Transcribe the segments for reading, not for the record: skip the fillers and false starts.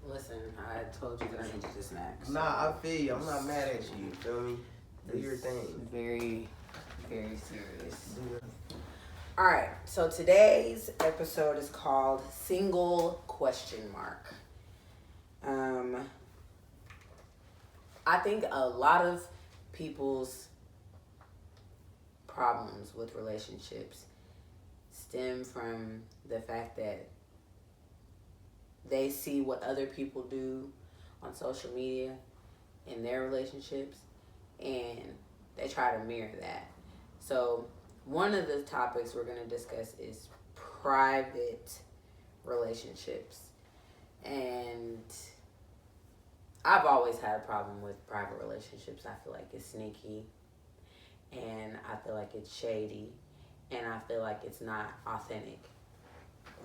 Listen, I told you that I needed a snack. So Nah, I feel you. I'm not mad at you. You feel me? Do your thing. very, very serious. Do your All right, so today's episode is called Single Question Mark. I think a lot of people's problems with relationships stem from the fact that they see what other people do on social media in their relationships and they try to mirror that. So, one of the topics we're going to discuss is private relationships. And I've always had a problem with private relationships. I feel like it's sneaky and I feel like it's shady and I feel like it's not authentic.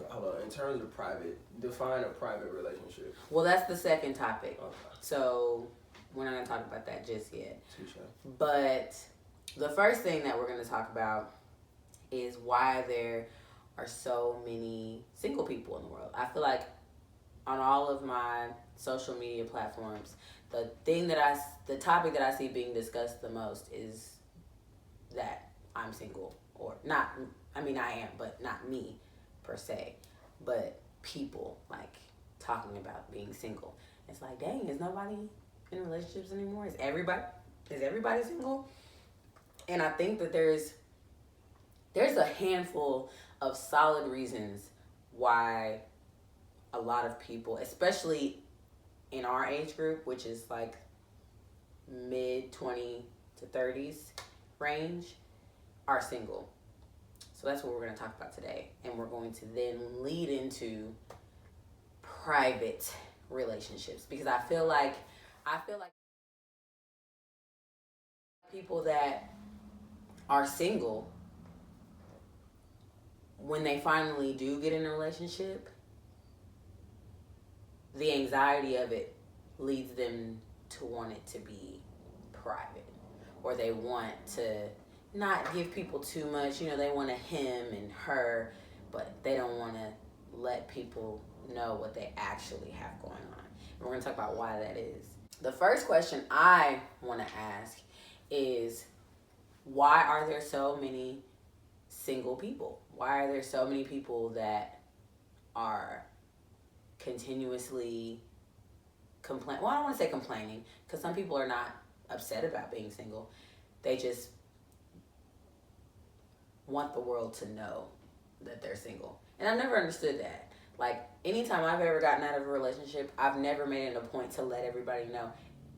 Hold on. In terms of private, define a private relationship. Well, that's the second topic. Okay. So we're not going to talk about that just yet. Touche. But the first thing that we're going to talk about is why there are so many single people in the world. I feel like on all of my social media platforms, the topic that I see being discussed the most is that I'm single, or not. I mean, I am, but not me per se, but people like talking about being single. It's like, dang, is nobody in relationships anymore? Is everybody single? And I think that there's a handful of solid reasons why a lot of people, especially in our age group, which is like mid 20 to 30s range, are single. So that's what we're going to talk about today. And we're going to then lead into private relationships, because I feel like people that are single, when they finally do get in a relationship, the anxiety of it leads them to want it to be private, or they want to not give people too much. You know, they want a him and her, but they don't want to let people know what they actually have going on. And we're going to talk about why that is. The first question I want to ask is, why are there so many single people? Why are there so many people that are continuously well, I don't want to say complaining, because some people are not upset about being single. They just want the world to know that they're single. And I've never understood that. Like, anytime I've ever gotten out of a relationship, I've never made it a point to let everybody know,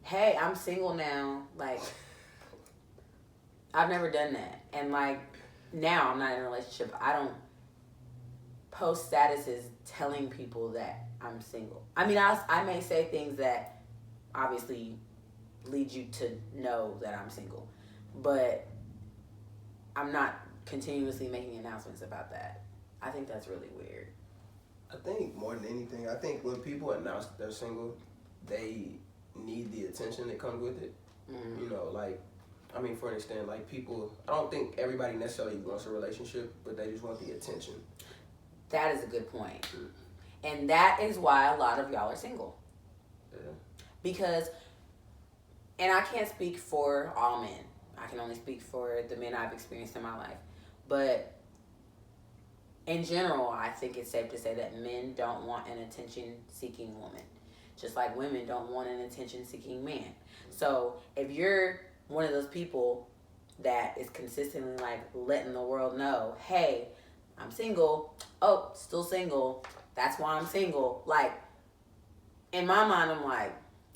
hey, I'm single now. Like, I've never done that. And like, now I'm not in a relationship. I don't post statuses telling people that I'm single. I mean, I may say things that obviously lead you to know that I'm single, but I'm not continuously making announcements about that. I think that's really weird. I think more than anything, I think when people announce that they're single, they need the attention that comes with it. Mm-hmm. You know, like, I mean, for an extent, like people, I don't think everybody necessarily wants a relationship, but they just want the attention. That is a good point. And that is why a lot of y'all are single. Yeah. Because, and I can't speak for all men. I can only speak for the men I've experienced in my life. But in general, I think it's safe to say that men don't want an attention-seeking woman, just like women don't want an attention-seeking man. So if you're one of those people that is consistently like letting the world know, hey, I'm single. Oh, still single. That's why I'm single. Like, in my mind, I'm like,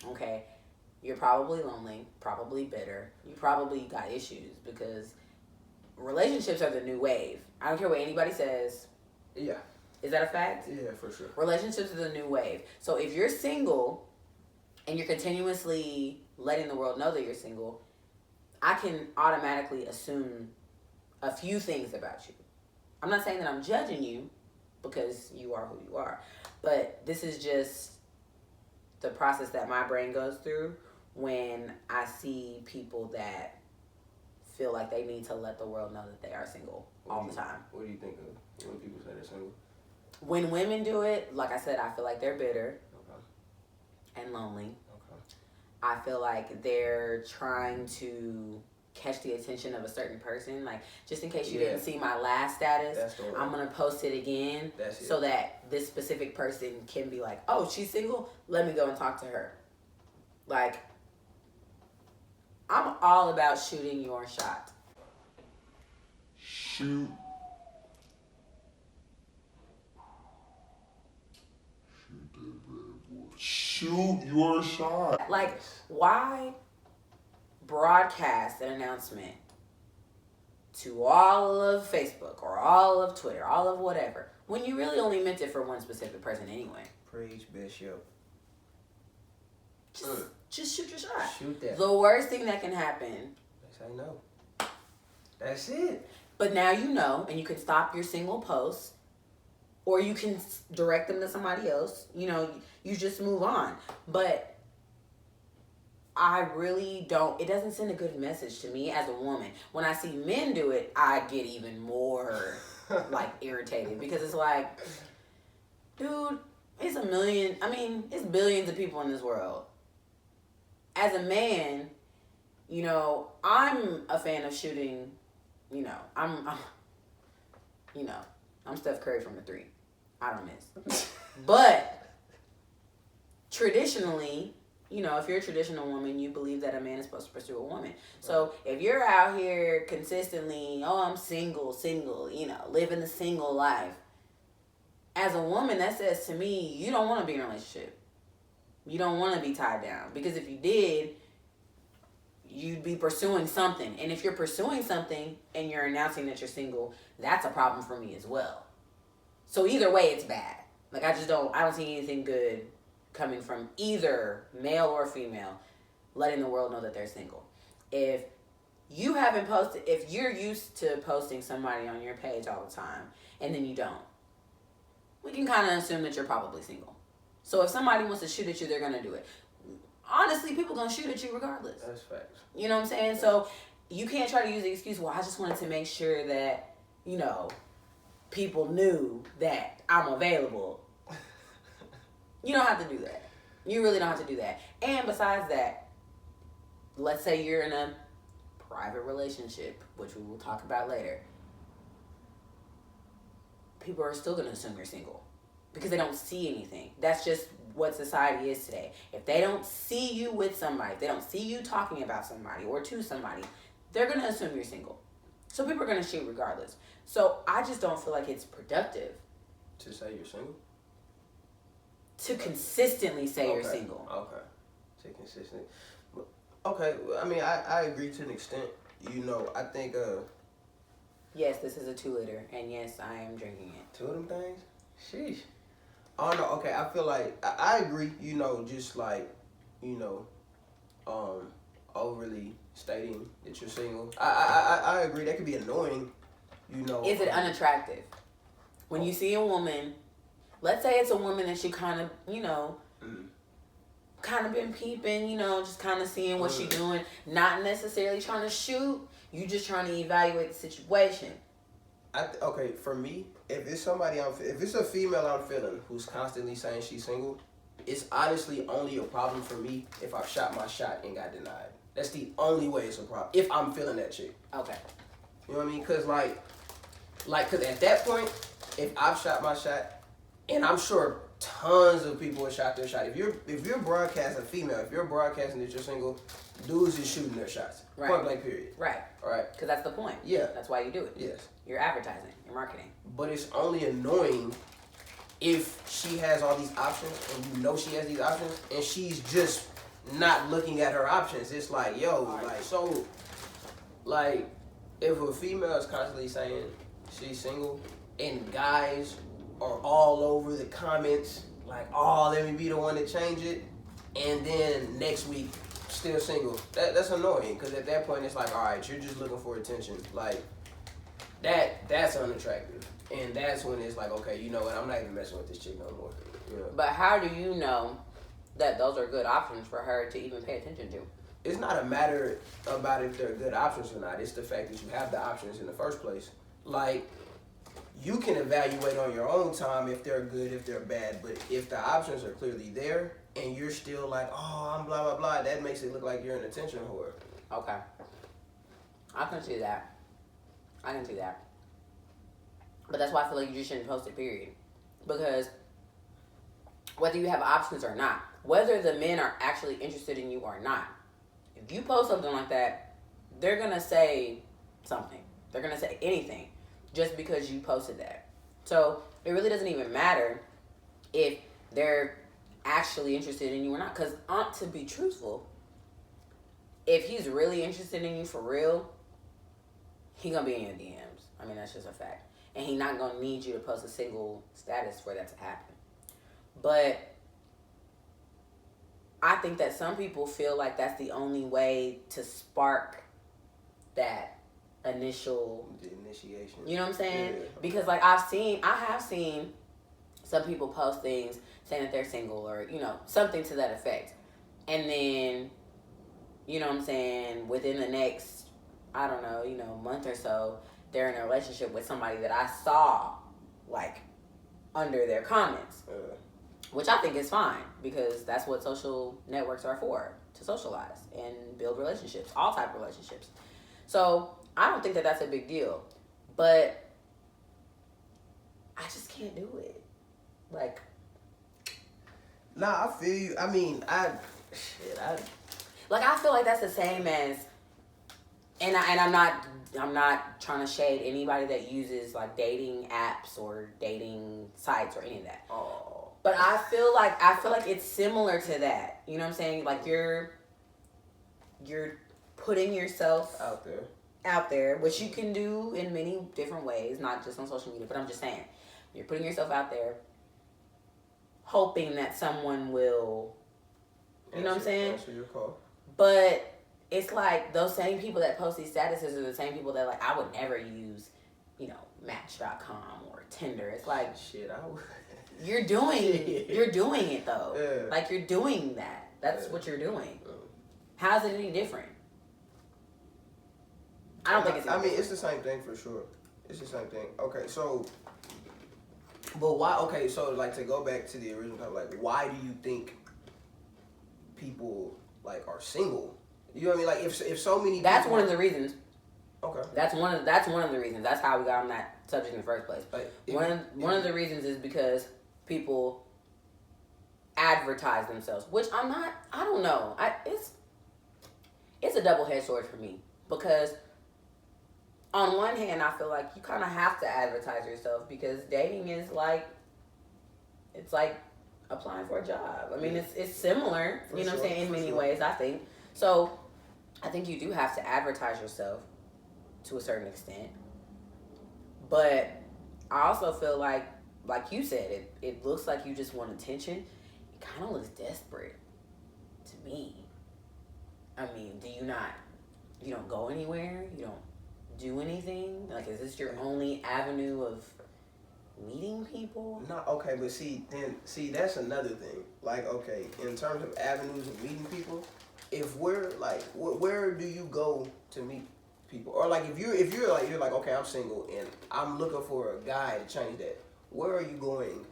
okay, you're probably lonely, probably bitter. You probably got issues, because relationships are the new wave. I don't care what anybody says. Yeah. Is that a fact? Yeah, for sure. Relationships are the new wave. So if you're single and you're continuously letting the world know that you're single, I can automatically assume a few things about you. I'm not saying that I'm judging you, because you are who you are, but this is just the process that my brain goes through when I see people that feel like they need to let the world know that they are single all the time. What do you think of when people say they're single? When women do it, like I said, I feel like they're bitter and lonely. I feel like they're trying to catch the attention of a certain person. Like, just in case you didn't see my last status, I'm going to post it again so that this specific person can be like, oh, she's single? Let me go and talk to her. Like, I'm all about shooting your shot. Shoot your shot. Like, why broadcast an announcement to all of Facebook or all of Twitter, all of whatever, when you really only meant it for one specific person anyway? Preach, Bishop. Just shoot your shot. Shoot that. The worst thing that can happen. They say no. That's it. But now you know, and you can stop your single posts, or you can direct them to somebody else. You know, you just move on. But I really don't. It doesn't send a good message to me as a woman. When I see men do it, I get even more like irritated because it's like, dude, it's a million. I mean, it's billions of people in this world. As a man, you know, I'm a fan of shooting. You know, I'm Steph Curry from the 3. I don't miss. But traditionally, you know, if you're a traditional woman, you believe that a man is supposed to pursue a woman. So if you're out here consistently, oh, I'm single, you know, living the single life. As a woman, that says to me, you don't want to be in a relationship. You don't want to be tied down. Because if you did, you'd be pursuing something. And if you're pursuing something and you're announcing that you're single, that's a problem for me as well. So either way, it's bad. Like, I don't see anything good coming from either male or female letting the world know that they're single. If you haven't posted, if you're used to posting somebody on your page all the time and then you don't, we can kind of assume that you're probably single. So if somebody wants to shoot at you, they're going to do it. Honestly, people going to shoot at you regardless. That's facts. You know what I'm saying? So you can't try to use the excuse, well, I just wanted to make sure that, you know, people knew that I'm available. You don't have to do that. You really don't have to do that. And besides that, let's say you're in a private relationship, which we will talk about later. People are still going to assume you're single because they don't see anything. That's just what society is today. If they don't see you with somebody, if they don't see you talking about somebody or to somebody, they're going to assume you're single. So people are going to shoot regardless. So I just don't feel like it's productive. To say you're single? To consistently say you're single. Okay. To consistently. Okay. I mean, I agree to an extent. You know, I think... Yes, this is a 2-liter. And yes, I am drinking it. 2 of them things? Sheesh. Oh, no. Okay. I feel like... I agree. You know, just like... You know... Overly stating that you're single. I agree. That could be annoying. You know... Is it unattractive? When you see a woman... Let's say it's a woman that you kind of, you know, kind of been peeping, you know, just kind of seeing what she's doing. Not necessarily trying to shoot. You just trying to evaluate the situation. Okay, for me, if it's somebody if it's a female I'm feeling who's constantly saying she's single, it's honestly only a problem for me if I've shot my shot and got denied. That's the only way it's a problem. If I'm feeling that chick. Okay. You know what I mean? Because, cause at that point, if I've shot my shot, and I'm sure tons of people have shot their shot. If you're broadcasting female, if you're broadcasting that you're single, dudes is shooting their shots. Right. Point blank period. Right. All right. Because that's the point. Yeah. That's why you do it. Yes. You're advertising. You're marketing. But it's only annoying if she has all these options and you know she has these options and she's just not looking at her options. It's like, yo, if a female is constantly saying she's single and guys are all over the comments, like, oh, let me be the one to change it, and then next week, still single. That's annoying, because at that point, it's like, all right, you're just looking for attention. Like, that's unattractive. And that's when it's like, okay, you know what, I'm not even messing with this chick no more. You know? But how do you know that those are good options for her to even pay attention to? It's not a matter about if they're good options or not. It's the fact that you have the options in the first place. Like, you can evaluate on your own time if they're good, if they're bad. But if the options are clearly there and you're still like, oh, I'm blah, blah, blah, that makes it look like you're an attention whore. Okay. I can see that. I can see that. But that's why I feel like you just shouldn't post it, period. Because whether you have options or not, whether the men are actually interested in you or not, if you post something like that, they're going to say something. They're going to say anything just because you posted that. So it really doesn't even matter if they're actually interested in you or not. Because, to be truthful, if he's really interested in you for real, he going to be in your DMs. I mean, that's just a fact. And he not going to need you to post a single status for that to happen. But I think that some people feel like that's the only way to spark that initial... The initiation. You know what I'm saying? Yeah. Because, like, I have seen some people post things saying that they're single or, you know, something to that effect. And then, you know what I'm saying, within the next, I don't know, you know, month or so, they're in a relationship with somebody that I saw, like, under their comments. Which I think is fine, because that's what social networks are for, to socialize and build relationships, all type of relationships. So I don't think that that's a big deal, but I just can't do it. Like, nah, I feel you. I mean, I feel like that's the same as, and I'm not trying to shade anybody that uses like dating apps or dating sites or any of that. Oh. But I feel like it's similar to that. You know what I'm saying? Like you're putting yourself out there, which you can do in many different ways, not just on social media, but I'm just saying, you're putting yourself out there hoping that someone will, you know what I'm saying? Answer your call. But it's like those same people that post these statuses are the same people that like, I would never use, you know, Match.com or Tinder. It's like, shit, I would. You're doing it though. Yeah. Like you're doing that. That's what you're doing. How's it any different? I don't think it's. I mean, it's the same thing for sure. It's the same thing. Okay, so, but why? Okay, so like to go back to the original topic, like why do you think people like are single? You know what I mean? Like if so many. That's people one of the reasons. Okay. That's one of the reasons. That's how we got on that subject in the first place. Like, one of the reasons is because people advertise themselves, which I don't know. It's a double-edged sword for me, because on one hand, I feel like you kind of have to advertise yourself, because dating is like, it's like applying for a job. I mean, it's similar, you know what I'm saying, in many ways, I think. So I think you do have to advertise yourself to a certain extent. But I also feel like you said, it looks like you just want attention. It kind of looks desperate to me. I mean, you don't go anywhere? You don't do anything? Like, is this your only avenue of meeting people? No, okay, but see, that's another thing. Like, okay, in terms of avenues of meeting people, if we're like, where do you go to meet people? Or like, if you're like, okay, I'm single and I'm looking for a guy to change that, where are you going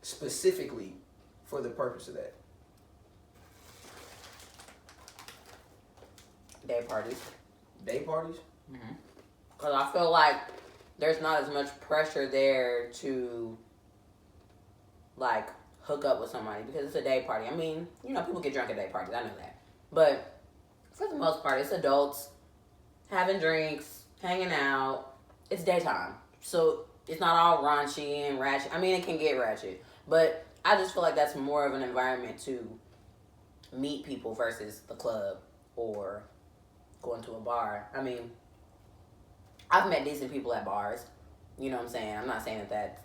specifically for the purpose of that? Day parties. Day parties? Mm-hmm. Because I feel like there's not as much pressure there to, like, hook up with somebody, because it's a day party. I mean, you know, people get drunk at day parties. I know that. But for the most part, it's adults having drinks, hanging out. It's daytime. So it's not all raunchy and ratchet. I mean, it can get ratchet. But I just feel like that's more of an environment to meet people versus the club or going to a bar. I mean, I've met decent people at bars. You know what I'm saying? I'm not saying that that's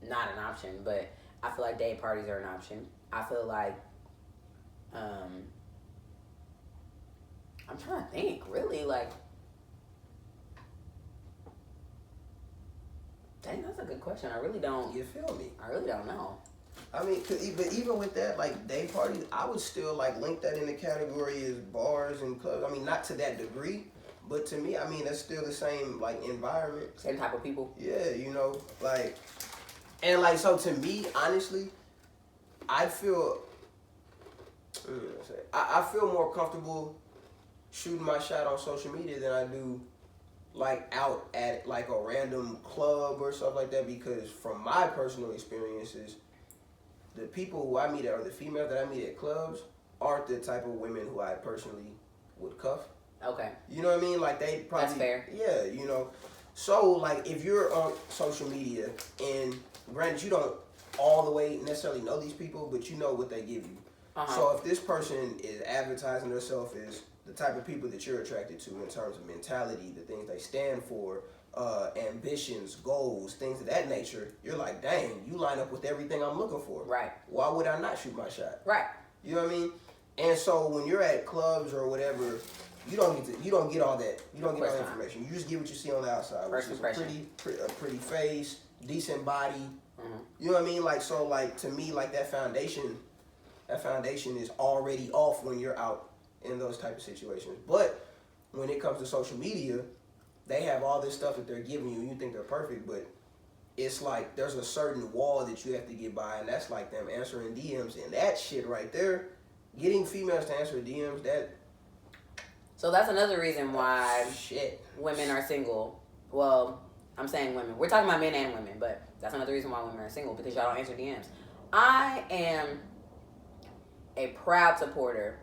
not an option, but I feel like day parties are an option. I feel like, I'm trying to think, really, like, dang, that's a good question. I really don't. You feel me? I really don't know. I mean, even with that, like, day parties, I would still, like, link that in the category as bars and clubs. I mean, not to that degree, But to me, I mean, that's still the same like environment. Same type of people. Yeah, you know, like, and like, so to me, honestly, I feel, I feel more comfortable shooting my shot on social media than I do like out at like a random club or stuff like that, because from my personal experiences, the people who I meet or the females that I meet at clubs aren't the type of women who I personally would cuff. Okay. You know what I mean? Like they probably. That's fair. Yeah, you know. So like if you're on social media and granted you don't all the way necessarily know these people, but you know what they give you. So if this person is advertising themselves as the type of people that you're attracted to in terms of mentality, the things they stand for, ambitions, goals, things of that nature, you're like, dang, you line up with everything I'm looking for. Right. Why would I not shoot my shot? Right. You know what I mean? And so when you're at clubs or whatever, you don't get all that. You don't get all that information. You just get what you see on the outside, First which is impression. a pretty face, decent body. Mm-hmm. You know what I mean? Like so, like to me, like that foundation is already off when you're out in those type of situations. But when it comes to social media, they have all this stuff that they're giving you, and you think they're perfect, but it's like there's a certain wall that you have to get by, and that's like them answering DMs, and that shit right there, getting females to answer DMs, that. So that's another reason why shit. Women are single. Well, I'm saying women. We're talking about men and women, but that's another reason why women are single, because y'all don't answer DMs. I am a proud supporter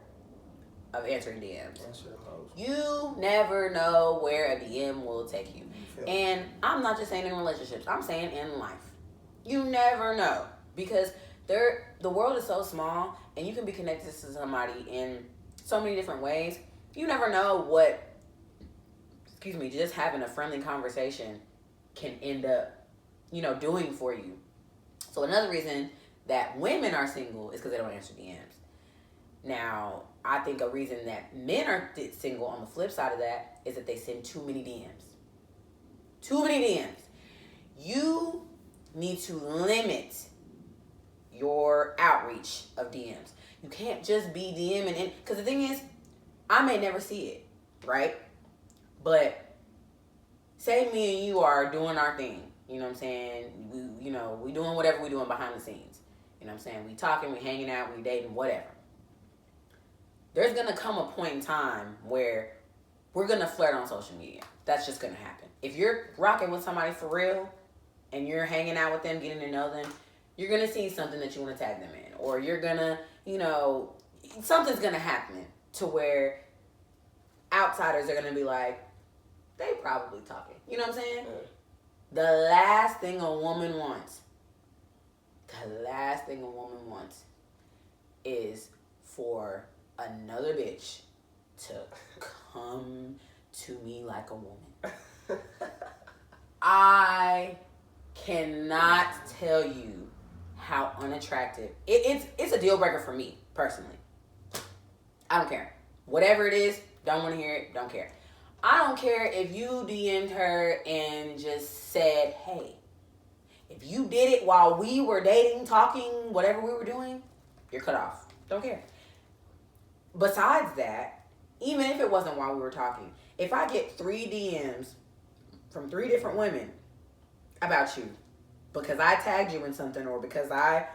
of answering DMs. You never know where a DM will take you. And I'm not just saying in relationships. I'm saying in life. You never know. Because the world is so small, and you can be connected to somebody in so many different ways. You never know what, just having a friendly conversation can end up, doing for you. So another reason that women are single is because they don't answer DMs. Now, I think a reason that men are single on the flip side of that is that they send too many DMs. Too many DMs. You need to limit your outreach of DMs. You can't just be DMing. Because the thing is, I may never see it, right? But say me and you are doing our thing. You know what I'm saying? We doing whatever we doing behind the scenes. You know what I'm saying? We talking, we hanging out, we dating, whatever. There's going to come a point in time where we're going to flirt on social media. That's just going to happen. If you're rocking with somebody for real and you're hanging out with them, getting to know them, you're going to see something that you want to tag them in. Or you're going to, something's going to happen to where outsiders are going to be like, they probably talking. You know what I'm saying? The last thing a woman wants is for another bitch to come to me like a woman. I cannot tell you how unattractive it's a deal breaker for me personally. I don't care. Whatever it is, don't want to hear it, don't care. I don't care if you DM'd her and just said, hey, if you did it while we were dating, talking, whatever we were doing, you're cut off. Don't care. Besides that, even if it wasn't while we were talking, if I get 3 DMs from 3 different women about you because I tagged you in something or because I,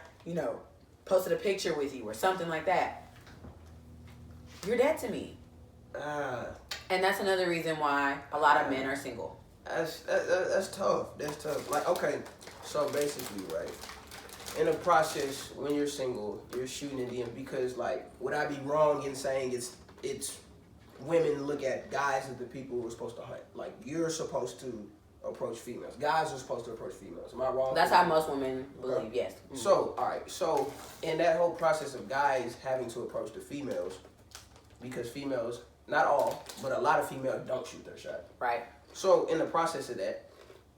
posted a picture with you or something like that, you're dead to me. And that's another reason why a lot of men are single. That's tough. That's tough. Like, okay, so basically, right, in a process, when you're single, you're shooting in DMs because, like, would I be wrong in saying it's women look at guys as the people who are supposed to hunt? Like, you're supposed to approach females. Guys are supposed to approach females. Am I wrong? That's how most women believe, yes. Mm-hmm. So, all right. So, in that whole process of guys having to approach the females, because females, not all, but a lot of females don't shoot their shot. Right. So, in the process of that,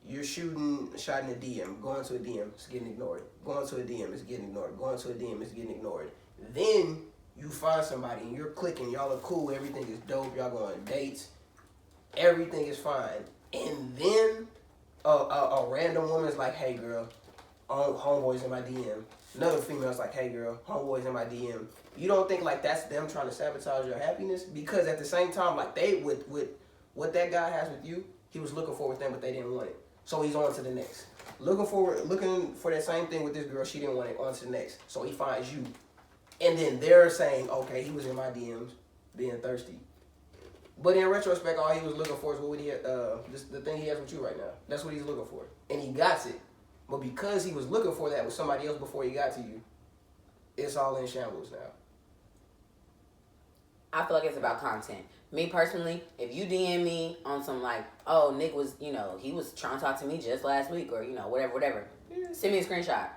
you're shooting a shot in a DM, going to a DM, it's getting ignored. Going to a DM, it's getting ignored. Going to a DM, it's getting ignored. Then you find somebody and you're clicking, y'all are cool, everything is dope, y'all go on dates, everything is fine. And then a random woman's like, hey girl, homeboy's in my DM. Another female's like, hey girl, homeboy's in my DM. You don't think like that's them trying to sabotage your happiness? Because at the same time, like they with what that guy has with you, he was looking for with them, but they didn't want it. So he's on to the next. Looking for that same thing with this girl, she didn't want it, on to the next. So he finds you. And then they're saying, okay, he was in my DMs being thirsty. But in retrospect, all he was looking for is the thing he has with you right now. That's what he's looking for. And he got it. But because he was looking for that with somebody else before he got to you, it's all in shambles now. I feel like it's about content. Me personally, if you DM me on some like, oh, Nick was, he was trying to talk to me just last week or, whatever. Send me a screenshot.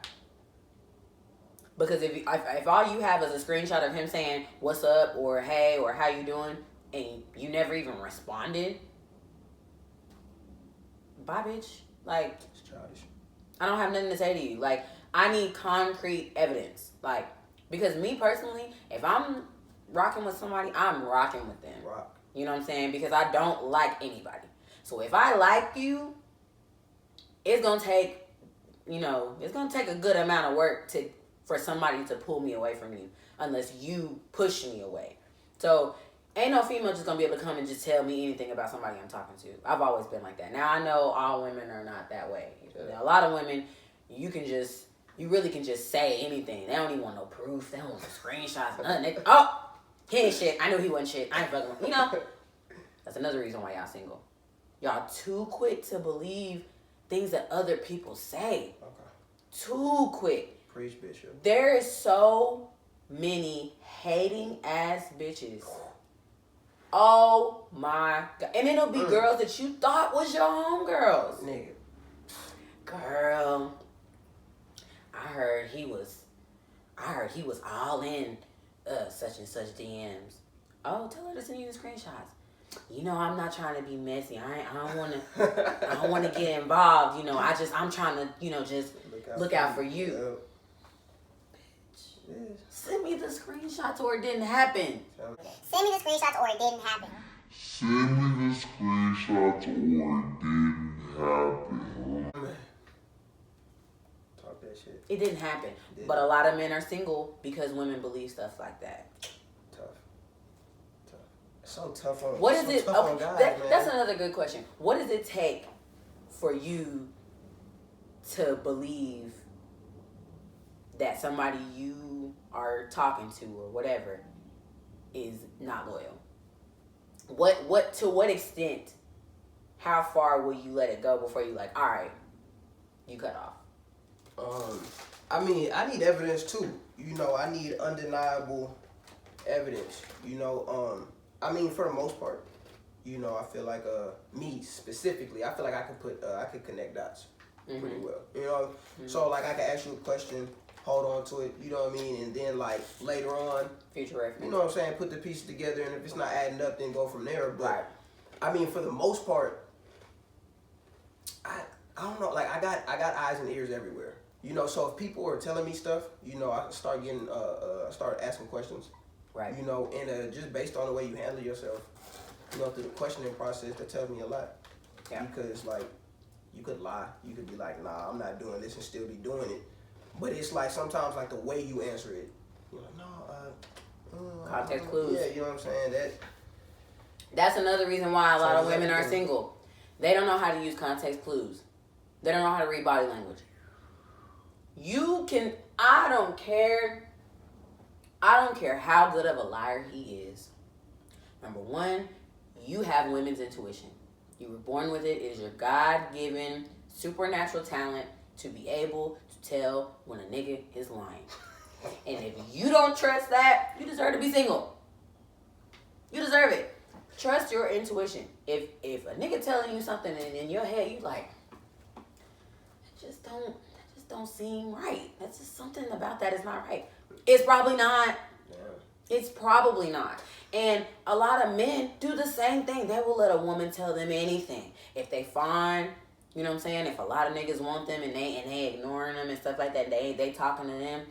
Because if all you have is a screenshot of him saying, what's up, or hey, or how you doing, and you never even responded, bye, bitch. Like, It's childish. I don't have nothing to say to you. Like, I need concrete evidence. Like, because me personally, if I'm rocking with somebody, I'm rocking with them. Rock. You know what I'm saying? Because I don't like anybody. So if I like you, it's gonna take, a good amount of work for somebody to pull me away from you, unless you push me away. So ain't no female just gonna be able to come and just tell me anything about somebody I'm talking to. I've always been like that. Now I know all women are not that way. Yeah. A lot of women, you really can just say anything. They don't even want no proof. They don't want no screenshots, nothing. Oh, he ain't shit. I knew he wasn't shit. I ain't fucking with him. That's another reason why y'all single. Y'all too quick to believe things that other people say. Okay. Too quick. Preach, Bishop. There is so many hating ass bitches. Oh my God. And it'll be girls that you thought was your homegirls. Nigga. Girl, I heard he was all in such and such DMs. Oh, tell her to send you the screenshots. I'm not trying to be messy. I don't wanna get involved. I'm trying to, just look out for you. Yeah. Send me the screenshots or it didn't happen. Send me the screenshots or it didn't happen. Send me the screenshots or it didn't happen. Talk that shit. It didn't happen. Didn't. But a lot of men are single because women believe stuff like that. Tough. It's so tough on. What it's is so it? tough on Okay, guys, man. that's another good question. What does it take for you to believe that somebody you are talking to or whatever is not loyal? To what extent? How far will you let it go before you like, all right, you cut off? I mean, I need evidence too. I need undeniable evidence. I mean, for the most part, I feel like me specifically, I feel like I could connect dots pretty well. Mm-hmm. So like I can ask you a question, hold on to it, you know what I mean, and then like later on, Future reference. you know what I'm saying, put the pieces together, and if it's not adding up, then go from there. But Right. I mean, for the most part, I don't know, like I got eyes and ears everywhere. So if people are telling me stuff, I start getting start asking questions. Right. And just based on the way you handle yourself, through the questioning process, that tells me a lot. Yeah. Because like you could lie, you could be like, nah, I'm not doing this, and still be doing it. But it's like sometimes like the way you answer it, you're like, no, Context clues. Yeah, you know what I'm saying? That's another reason why a lot of women are everything. single. They don't know how to use context clues. They don't know how to read body language. I don't care how good of a liar he is. Number one, you have women's intuition. You were born with it. It is your God-given supernatural talent to be able to tell when a nigga is lying. And if you don't trust that, you deserve to be single. You deserve it. Trust your intuition. If a nigga telling you something and in your head you like, that just don't seem right. That's just something about that is not right. It's probably not. Yeah. It's probably not. And a lot of men do the same thing. They will let a woman tell them anything. If they find, you know what I'm saying? If a lot of niggas want them and they ignoring them and stuff like that, they talking to them,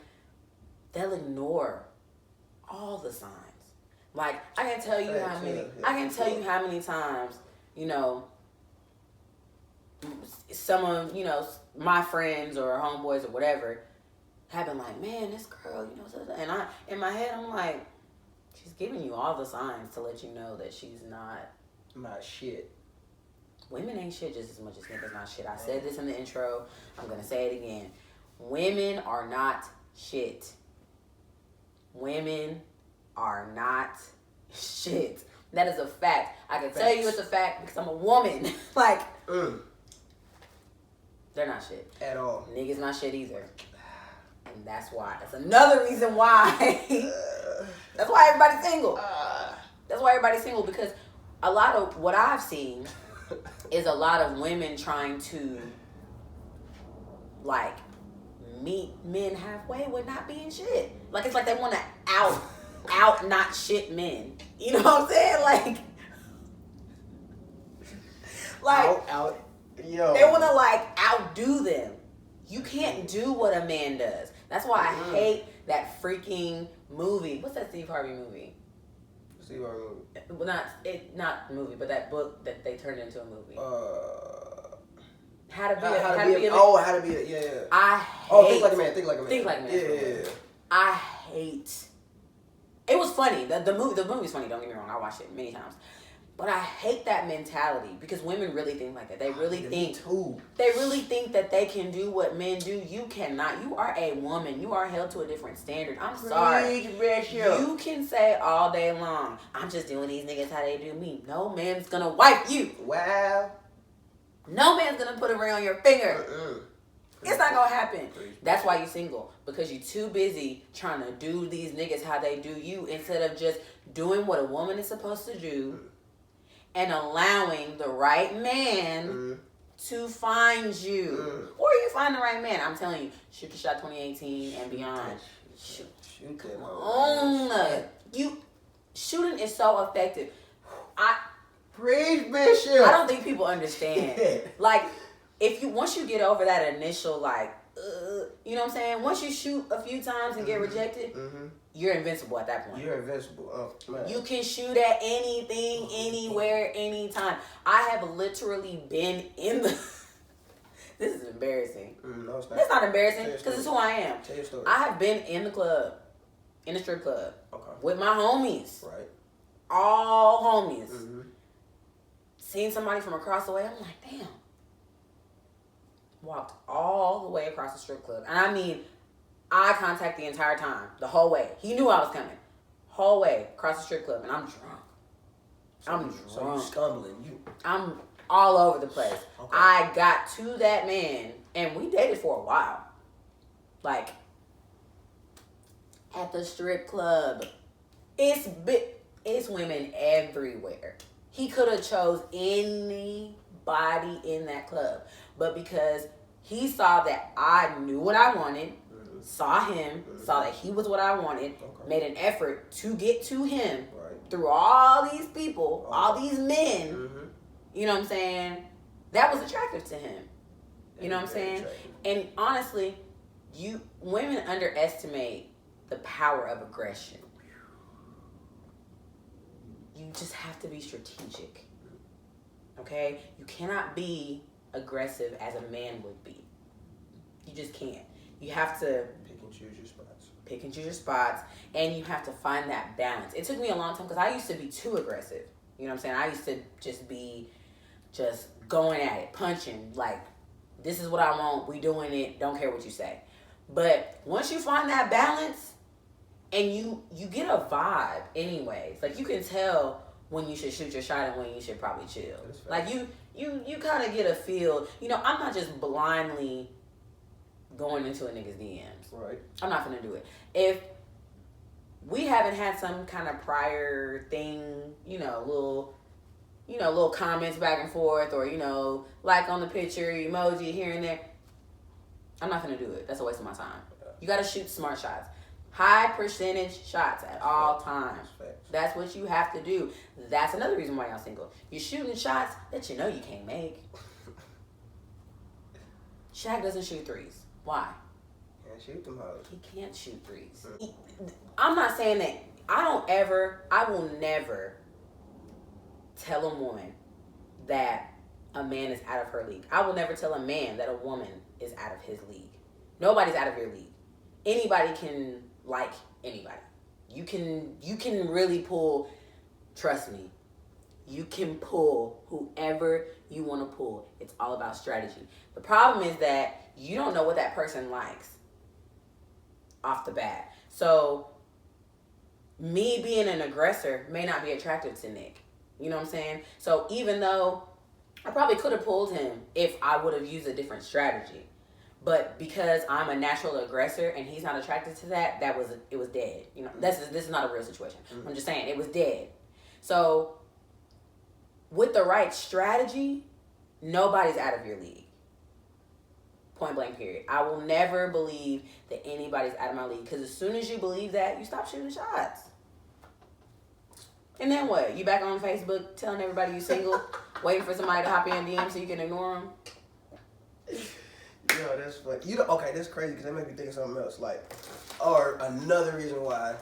they'll ignore all the signs. Like I can tell you how many times, some of, my friends or homeboys or whatever have been like, man, this girl, and I, in my head, I'm like, she's giving you all the signs to let you know that she's not Not shit. Women ain't shit just as much as niggas not shit. I said this in the intro. I'm gonna say it again. Women are not shit. Women are not shit. That is a fact. I can tell you it's a fact because I'm a woman. Like, they're not shit. At all. Niggas not shit either. And that's why. That's another reason why. That's why everybody's single. That's why everybody's single, because a lot of what I've seen is a lot of women trying to, like, meet men halfway with not being shit. Like, it's like they want to out not shit men. You know what I'm saying? Like Yo. they want to, like, outdo them. You can't do what a man does. That's why I hate that freaking movie. What's that Steve Harvey movie? Steve Harvey movie. Well, not the movie, but that book that they turned into a movie. How to be a man. Yeah. I hate. Oh, Think Like a Man. Think Like a Man. Think Like a Man. Yeah. I hate. It was funny. The movie's funny. Don't get me wrong. I watched it many times. But I hate that mentality because women really think like that. They really think that they can do what men do. You cannot. You are a woman. You are held to a different standard. I'm sorry. You can say all day long, I'm just doing these niggas how they do me. No man's gonna wipe you. Wow. No man's gonna put a ring on your finger. It's not gonna happen. That's why you're single. Because you're too busy trying to do these niggas how they do you instead of just doing what a woman is supposed to do and allowing the right man to find you. Or you find the right man. I'm telling you, Shoot the Shot 2018 and beyond. Shoot that. Shooting is so effective. Preach, Bishop. I don't think people understand. Like, once you get over that initial, like, you know what I'm saying? Once you shoot a few times and get rejected, you're invincible at that point. You're invincible. Oh, man. You can shoot at anything, anywhere, anytime. I have literally been in the... This is embarrassing. No, it's not. It's not embarrassing because it's who I am. Tell your story. I have been in the club, in the strip club, Okay. with my homies. Right. All homies. Seen somebody from across the way. I'm like, damn. Walked all the way across the strip club. And I mean, eye contact the entire time. The whole way. He knew I was coming. Whole way across the strip club. And I'm drunk. So you stumbling. I'm all over the place. Okay. I got to that man. And we dated for a while. Like, at the strip club. It's women everywhere. He could have chose anybody in that club. But because he saw that I knew what I wanted, saw him, saw that he was what I wanted, made an effort to get to him through all these people, all these men, you know what I'm saying? That was attractive to him. You know what I'm saying? And honestly, women underestimate the power of aggression. You just have to be strategic. Okay? You cannot be aggressive as a man would be. You just can't. You have to pick and choose your spots. And you have to find that balance. It took me a long time because I used to be too aggressive. You know what I'm saying? I used to just be going at it, punching, like, this is what I want, we doing it, don't care what you say. But once you find that balance, and you get a vibe anyways. Like, you can tell when you should shoot your shot and when you should probably chill. Like, you kind of get a feel. You know, I'm not just blindly going into a nigga's DMs. Right. I'm not gonna do it. If we haven't had some kind of prior thing, little comments back and forth, or, like on the picture, emoji here and there, I'm not gonna do it. That's a waste of my time. You gotta shoot smart shots. High percentage shots at all times. That's what you have to do. That's another reason why y'all single. You're shooting shots that you know you can't make. Shaq doesn't shoot threes. Why? Can't shoot them hoes. He can't shoot threes. I'm not saying that. I will never tell a woman that a man is out of her league. I will never tell a man that a woman is out of his league. Nobody's out of your league. Anybody can like anybody. You can really pull, trust me, You can pull whoever you want to pull. It's all about strategy. The problem is that you don't know what that person likes off the bat. So me being an aggressor may not be attractive to Nick. You know what I'm saying? So even though I probably could have pulled him if I would have used a different strategy. But because I'm a natural aggressor and he's not attracted to that, it was dead. You know, this is not a real situation. Mm-hmm. I'm just saying it was dead. So with the right strategy, nobody's out of your league. Point blank period. I will never believe that anybody's out of my league, because as soon as you believe that, you stop shooting shots. And then what? You back on Facebook telling everybody you single, waiting for somebody to hop in DM so you can ignore them? Yo, that's funny. Okay, that's crazy because that makes me think of something else. Like, or another reason why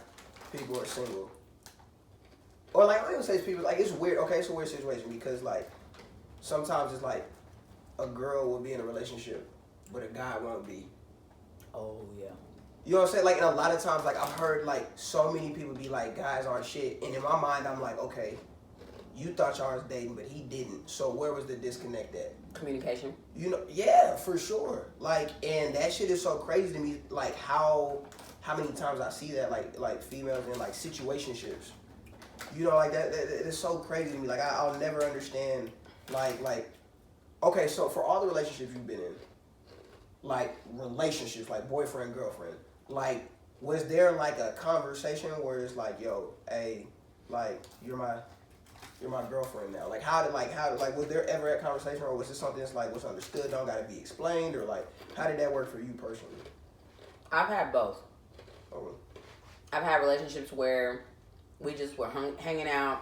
people are single. Or like, I don't even say it's people, like, it's weird. Okay, it's a weird situation because like, sometimes it's like a girl will be in a relationship, but a guy won't be. Oh, yeah. You know what I'm saying? Like, and a lot of times, like, I've heard like so many people be like, guys aren't shit. And in my mind, I'm like, okay, you thought y'all was dating, but he didn't. So where was the disconnect at? Communication. You know, yeah, for sure. Like, and that shit is so crazy to me. Like, how many times I see that, like females in like situationships. You know, like that it's so crazy to me. Like, I'll never understand. Like, okay, so for all the relationships you've been in, like relationships, like boyfriend, girlfriend, like, was there like a conversation where it's like, yo, hey, like, you're my girlfriend now? Like, how was there ever a conversation, or was this something that's like, what's understood, don't gotta be explained, or like, how did that work for you personally? I've had both. Oh. I've had relationships where we just were hanging out,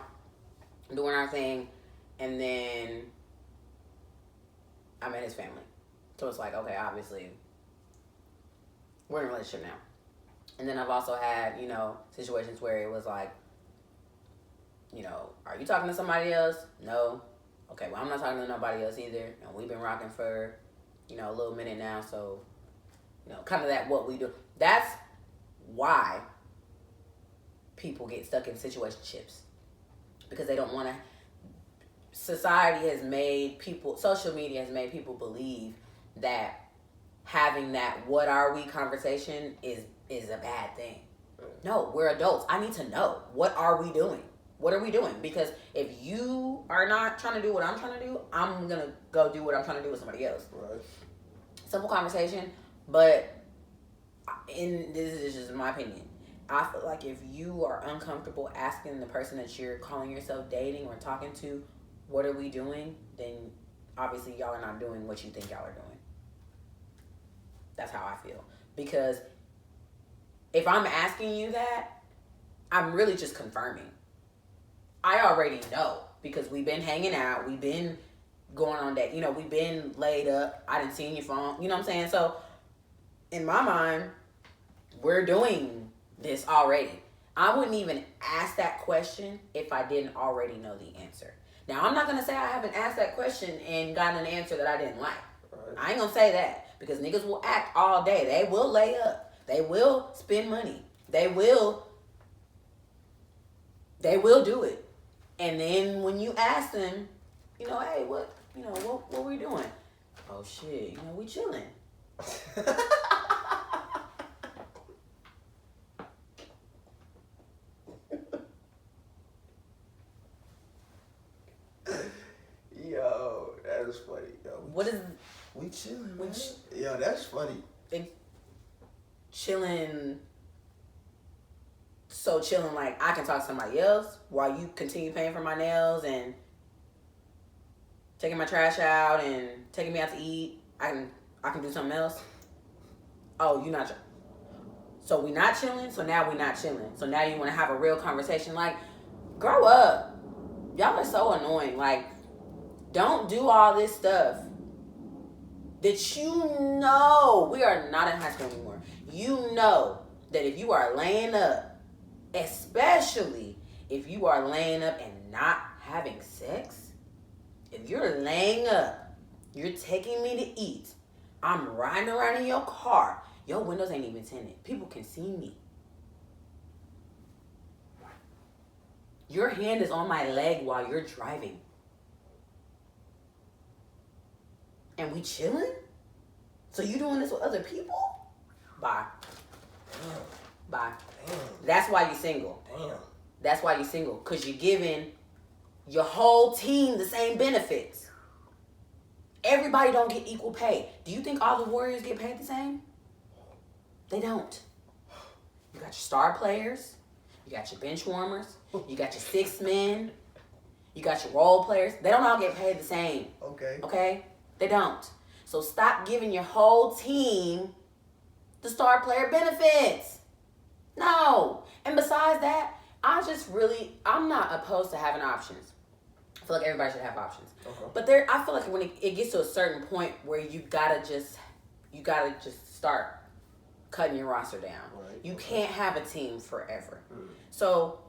doing our thing, and then I met his family. So it's like, okay, obviously, we're in a relationship now. And then I've also had, you know, situations where it was like, you know, are you talking to somebody else? No. Okay, well, I'm not talking to nobody else either. And we've been rocking for, you know, a little minute now. So, you know, kind of that what we do. That's why people get stuck in situationships. Because they don't want to. Society has made people, social media has made people believe that having that what are we conversation is a bad thing. No, we're adults. I need to know, what are we doing? What are we doing? Because if you are not trying to do what I'm trying to do, I'm going to go do what I'm trying to do with somebody else. Right. Simple conversation, but this is just my opinion. I feel like if you are uncomfortable asking the person that you're calling yourself dating or talking to, what are we doing? Then obviously y'all are not doing what you think y'all are doing. That's how I feel. Because if I'm asking you that, I'm really just confirming. I already know because we've been hanging out. We've been going on that. You know, we've been laid up. I didn't see your phone. You know what I'm saying? So in my mind, we're doing this already. I wouldn't even ask that question if I didn't already know the answer. Now, I'm not going to say I haven't asked that question and gotten an answer that I didn't like. Right. I ain't going to say that because niggas will act all day. They will lay up. They will spend money. They will do it. And then when you ask them, you know, hey, what we doing? Oh, shit, you know, we chilling. Yo, that is funny. Yo, we chilling, man. Yo, that's funny. Chilling. So chilling, like I can talk to somebody else while you continue paying for my nails and taking my trash out and taking me out to eat. I can do something else. Oh, you not. So we not chilling. So now we not chilling. So now you want to have a real conversation. Like, grow up. Y'all are so annoying. Like, don't do all this stuff that you know. We are not in high school anymore. You know that if you are laying up, especially if you are laying up and not having sex, if you're laying up, you're taking me to eat, I'm riding around in your car, your windows ain't even tinted. People can see me. Your hand is on my leg while you're driving. And we chilling? So you doing this with other people? Bye. Damn. Bye. Damn. That's why you're single. Damn. That's why you're single. Because you're giving your whole team the same benefits. Everybody don't get equal pay. Do you think all the Warriors get paid the same? They don't. You got your star players. You got your bench warmers. You got your 6 men. You got your role players. They don't all get paid the same. Okay. Okay? They don't. So stop giving your whole team the star player benefits. No. And besides that, I'm not opposed to having options. I feel like everybody should have options. Okay. But I feel like when it gets to a certain point where you gotta just start cutting your roster down. Right. You can't have a team forever. Mm. So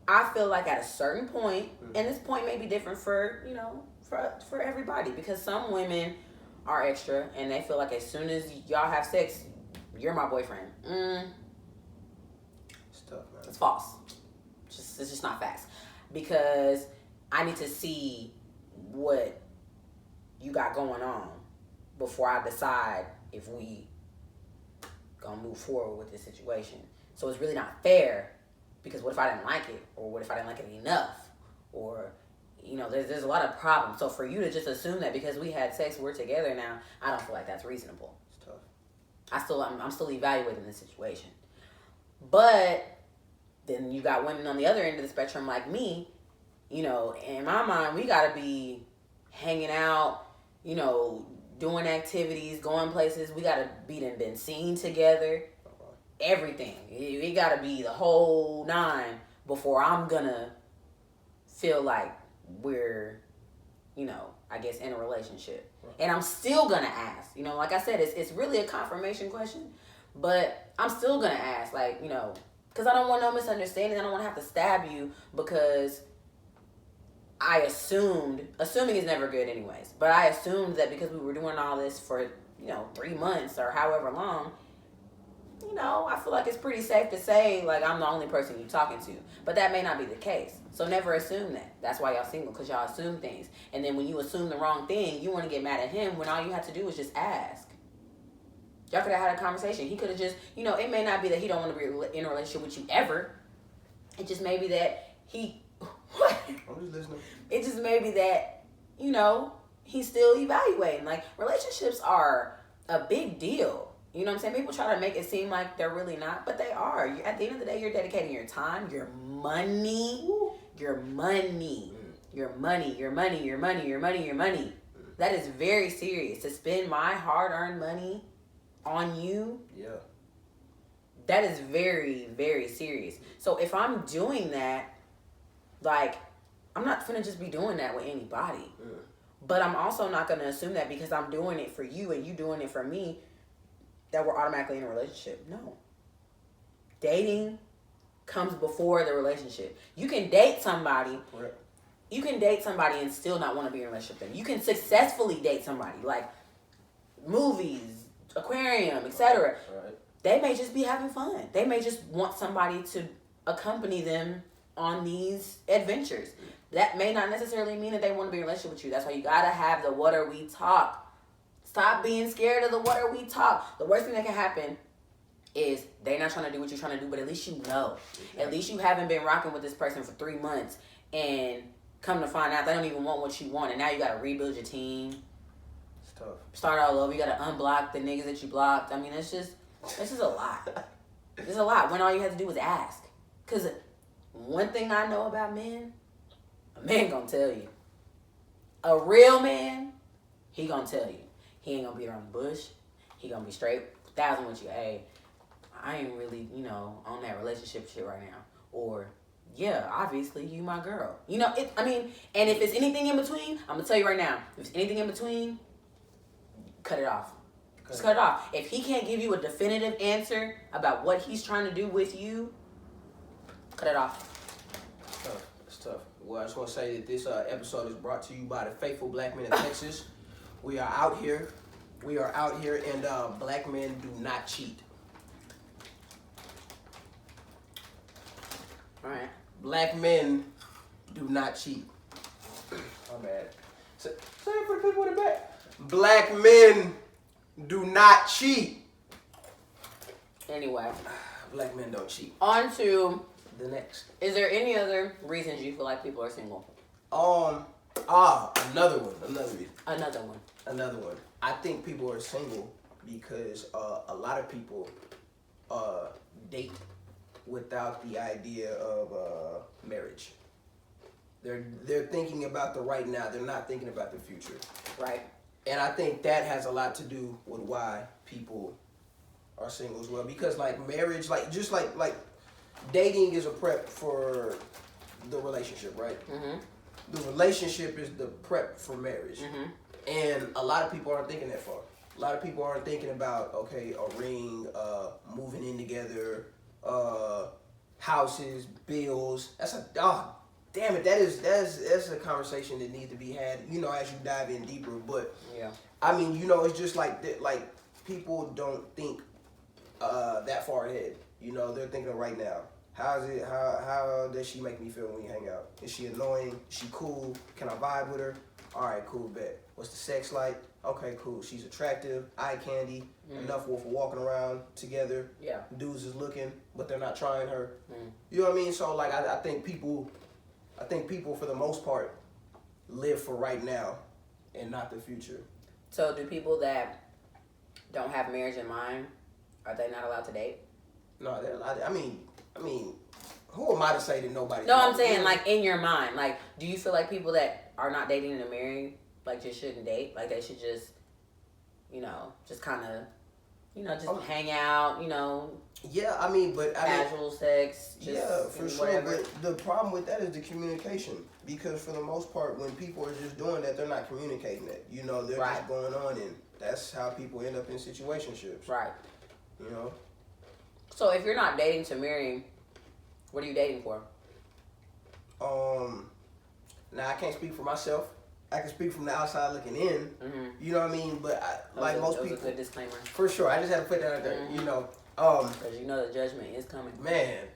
I feel like at a certain point, and this point may be different for everybody, because some women are extra and they feel like as soon as y'all have sex, you're my boyfriend. It's tough, man. It's false. It's just not facts. Because I need to see what you got going on before I decide if we gonna move forward with this situation. So it's really not fair, because what if I didn't like it? Or what if I didn't like it enough? Or, there's a lot of problems. So for you to just assume that because we had sex, we're together now, I don't feel like that's reasonable. It's tough. I'm still evaluating the situation. But then you got women on the other end of the spectrum like me, in my mind, we gotta be hanging out, doing activities, going places. We gotta been seen together. Everything. It gotta be the whole 9 before I'm gonna feel like we're, I guess in a relationship. And I'm still gonna ask. Like I said, it's really a confirmation question, but I'm still gonna ask, because I don't want no misunderstanding. I don't want to have to stab you because I assuming is never good anyways, but I assumed that because we were doing all this for, 3 months or however long, I feel like it's pretty safe to say, I'm the only person you're talking to. But that may not be the case. So never assume that. That's why y'all single, because y'all assume things. And then when you assume the wrong thing, you want to get mad at him when all you have to do is just ask. Y'all could have had a conversation. He could have just, it may not be that he don't want to be in a relationship with you ever. It just may be that what? I'm just listening. It just may be that, he's still evaluating. Relationships are a big deal. You know what I'm saying? People try to make it seem like they're really not, but they are. At the end of the day, you're dedicating your time, your money, your money. That is very serious. To spend my hard-earned money on you, yeah, that is very, very serious. So if I'm doing that, I'm not finna just be doing that with anybody. But I'm also not gonna assume that because I'm doing it for you and you doing it for me, that we're automatically in a relationship. No. Dating comes before the relationship. You can date somebody. Right. You can date somebody and still not want to be in a relationship with them. You can successfully date somebody, like movies, aquarium, etc. Right. They may just be having fun. They may just want somebody to accompany them on these adventures. That may not necessarily mean that they want to be in a relationship with you. That's why you gotta have the what are we talk. Stop being scared of the what are we talk. The worst thing that can happen is they're not trying to do what you're trying to do, but at least you know. Exactly. At least you haven't been rocking with this person for 3 months and come to find out they don't even want what you want, and now you gotta rebuild your team. It's tough. Start all over. You gotta unblock the niggas that you blocked. I mean, it's just a lot. It's a lot when all you have to do is ask. Cause one thing I know about men, a man gonna tell you. A real man, he gonna tell you. He ain't gonna be around the bush. He gonna be straight 1,000 with you. Hey, I ain't really, on that relationship shit right now. Or, yeah, obviously you my girl. And if it's anything in between, I'm gonna tell you right now. If it's anything in between, cut it off. Just cut it off. If he can't give you a definitive answer about what he's trying to do with you, cut it off. It's tough. It's tough. Well, I just want to say that this episode is brought to you by the Faithful Black Men in Texas. We are out here. And black men do not cheat. All right. Black men do not cheat. I'm mad. Say it for the people in the back. Black men do not cheat. Anyway, Black men don't cheat. on to, The next. is there any other reasons you feel like people are single? Another one. Another one. I think people are single because a lot of people date without the idea of marriage. They're thinking about the right now. They're not thinking about the future. Right. And I think that has a lot to do with why people are single as well. Because like marriage, like just like dating is a prep for the relationship, right? Mm-hmm. The relationship is the prep for marriage. Mm-hmm. And a lot of people aren't thinking that far. A lot of people aren't thinking about, okay, a ring, moving in together, houses, bills. Damn it, that's a conversation that needs to be had, as you dive in deeper. But Yeah. I mean, it's just like people don't think that far ahead. They're thinking of right now. How does she make me feel when we hang out? Is she annoying? Is she cool? Can I vibe with her? All right, cool, bet. What's the sex like? Okay, cool. She's attractive, eye candy, enough for walking around together. Yeah. Dudes is looking, but they're not trying her. Mm. You know what I mean? So like, I think people for the most part live for right now and not the future. So do people that don't have marriage in mind, are they not allowed to date? No, I mean, who am I to say that nobody? No, I'm saying like in your mind. Like, do you feel like people that are not dating and are married, like just shouldn't date? Like they should just, just kind of, just hang out, Yeah, I mean, but casual sex. Just, yeah, for sure. whatever. But the problem with that is the communication. Because for the most part, when people are just doing that, they're not communicating it. They're Right. just going on, and that's how people end up in situationships. Right. You know. So if you're not dating to marry, what are you dating for? Now I can't speak for myself. I can speak from the outside looking in. Mm-hmm. You know what I mean? But most people, That was a good disclaimer. for sure. I just had to put that out there. Mhm. Because the judgment is coming. man,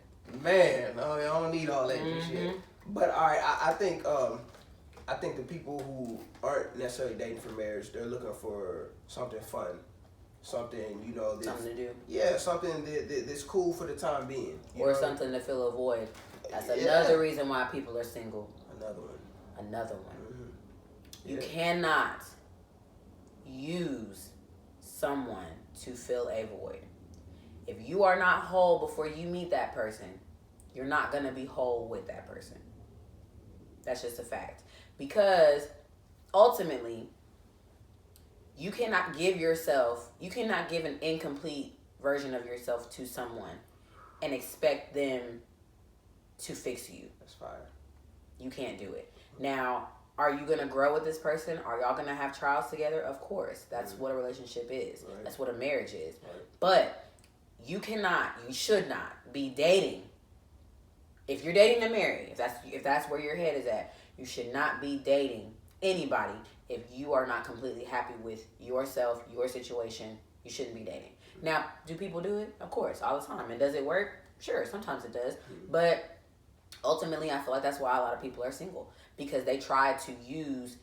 I don't need all that good shit. Mhm. But all right, I think the people who aren't necessarily dating for marriage, they're looking for something fun, something that's, Something to do. yeah, something that's cool for the time being, Or something to fill a void. That's Yeah. another reason why people are single. Another one. Another one. Mm-hmm. You Yeah. cannot use someone to fill a void. If you are not whole before you meet that person, you're not going to be whole with that person. That's just a fact. Because ultimately, you cannot give an incomplete version of yourself to someone and expect them to fix you. That's fire. You can't do it. Now, are you going to grow with this person? Are y'all going to have trials together? Of course. That's what a relationship is. Right. That's what a marriage is. Right. But you should not be dating. If you're dating to marry, if that's where your head is at, you should not be dating anybody if you are not completely happy with yourself, your situation. You shouldn't be dating. Now, do people do it? Of course, all the time. And does it work? Sure, sometimes it does. But ultimately, I feel like that's why a lot of people are single, because they try to use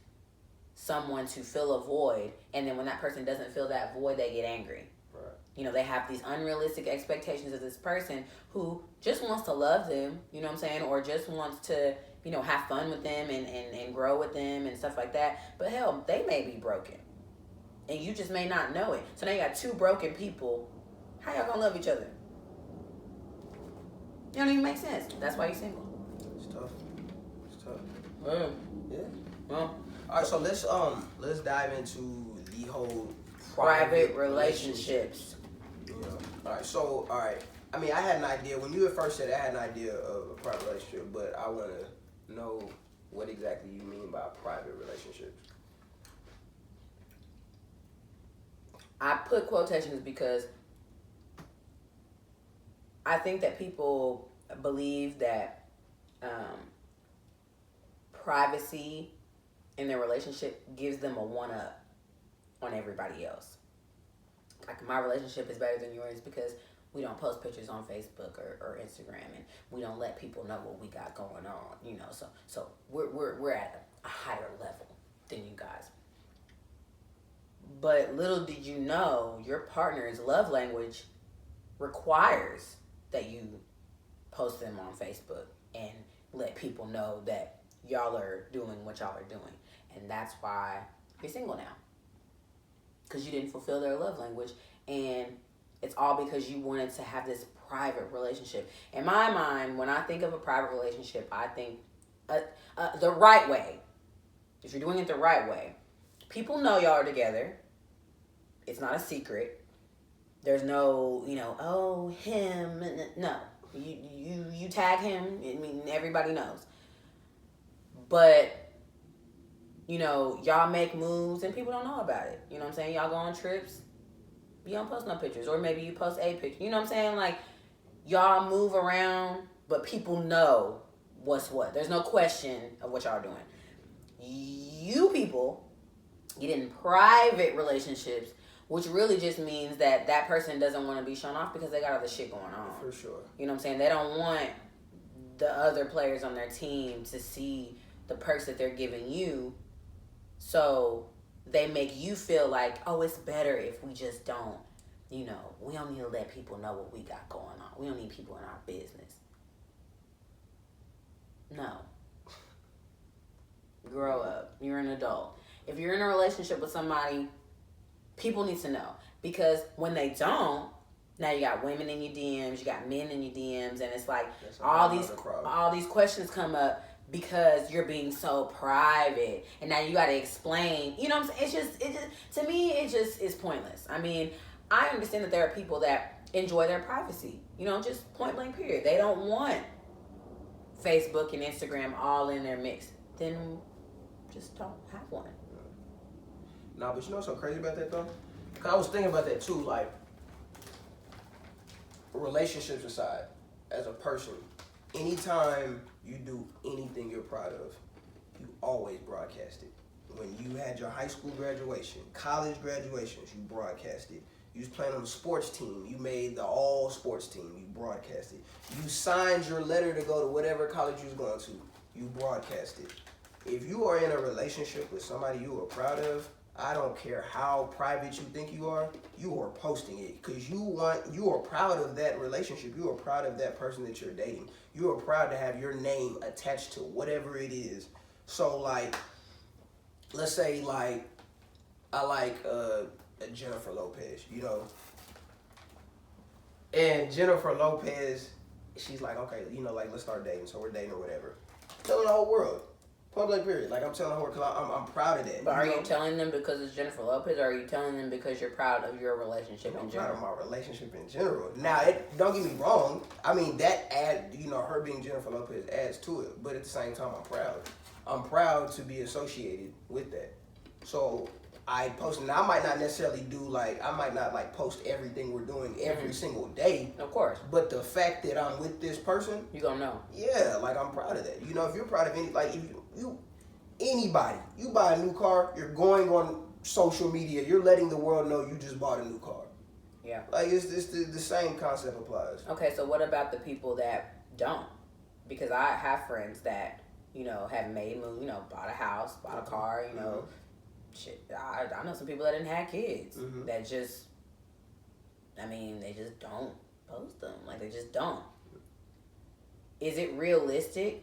someone to fill a void, and then when that person doesn't fill that void, they get angry. Right. They have these unrealistic expectations of this person who just wants to love them, you know what I'm saying, or just wants to, have fun with them and grow with them and stuff like that. But hell, they may be broken, and you just may not know it. So now you got two broken people. How y'all gonna love each other? It don't even make sense. That's why you're single. It's tough. It's tough. Yeah. Well, All right, so let's dive into the whole private relationships. All right. I mean, I had an idea when you at first said I had an idea of a private relationship, but I want to know what exactly you mean by private relationships. I put quotations because I think that people believe that privacy in their relationship gives them a one-up on everybody else. Like, my relationship is better than yours because we don't post pictures on Facebook or Instagram, and we don't let people know what we got going on, you know. So we're at a higher level than you guys. But little did you know, your partner's love language requires that you post them on Facebook and let people know that y'all are doing what y'all are doing. And that's why you're single now. Because you didn't fulfill their love language. And it's all because you wanted to have this private relationship. In my mind, when I think of a private relationship, I think the right way. If you're doing it the right way, people know y'all are together. It's not a secret. There's no, oh, him. No. You tag him. I mean, everybody knows. But, y'all make moves and people don't know about it. You know what I'm saying? Y'all go on trips. You don't post no pictures. Or maybe you post a picture. You know what I'm saying? Like, y'all move around, but people know what's what. There's no question of what y'all are doing. You people get in private relationships, which really just means that person doesn't want to be shown off because they got other shit going on. For sure. You know what I'm saying? They don't want the other players on their team to see the perks that they're giving you. So they make you feel like, oh, it's better if we just don't, we don't need to let people know what we got going on. We don't need people in our business. No. Grow up. You're an adult. If you're in a relationship with somebody, people need to know. Because when they don't, now you got women in your DMs, you got men in your DMs, and it's like all these questions come up because you're being so private, and now you got to explain. You know what I'm saying? It just to me, it just is pointless. I mean, I understand that there are people that enjoy their privacy. Just point blank period. They don't want Facebook and Instagram all in their mix. Then just don't have one. Nah, but you know what's so crazy about that though? Cause I was thinking about that too. Like, relationships aside, as a person, anytime you do anything you're proud of, you always broadcast it. When you had your high school graduation, college graduations, you broadcast it. You was playing on the sports team, you made the all sports team, you broadcast it. You signed your letter to go to whatever college you was going to, you broadcast it. If you are in a relationship with somebody you are proud of, I don't care how private you think you are posting it because you are proud of that relationship. You are proud of that person that you're dating. You are proud to have your name attached to whatever it is. So like, let's say like, I like Jennifer Lopez, and Jennifer Lopez, she's like, okay, like let's start dating. So we're dating or whatever. Telling the whole world. Public period. Like I'm telling her, because I'm proud of that. But are you telling them because it's Jennifer Lopez, or are you telling them because you're proud of your relationship in general? I'm proud of my relationship in general. Now, don't get me wrong. I mean, that her being Jennifer Lopez adds to it. But at the same time, I'm proud. I'm proud to be associated with that. So I post. Now, I might not necessarily I might not post everything we're doing every single day. Of course. But the fact that I'm with this person, you gonna know. Yeah, I'm proud of that. If you're proud of anybody, you buy a new car, you're going on social media, you're letting the world know you just bought a new car. Yeah. It's the same concept applies. Okay, so what about the people that don't? Because I have friends that, have made moves, bought a house, bought a car, shit. I know some people that didn't have kids that just, they just don't post them. Like, they just don't. Is it realistic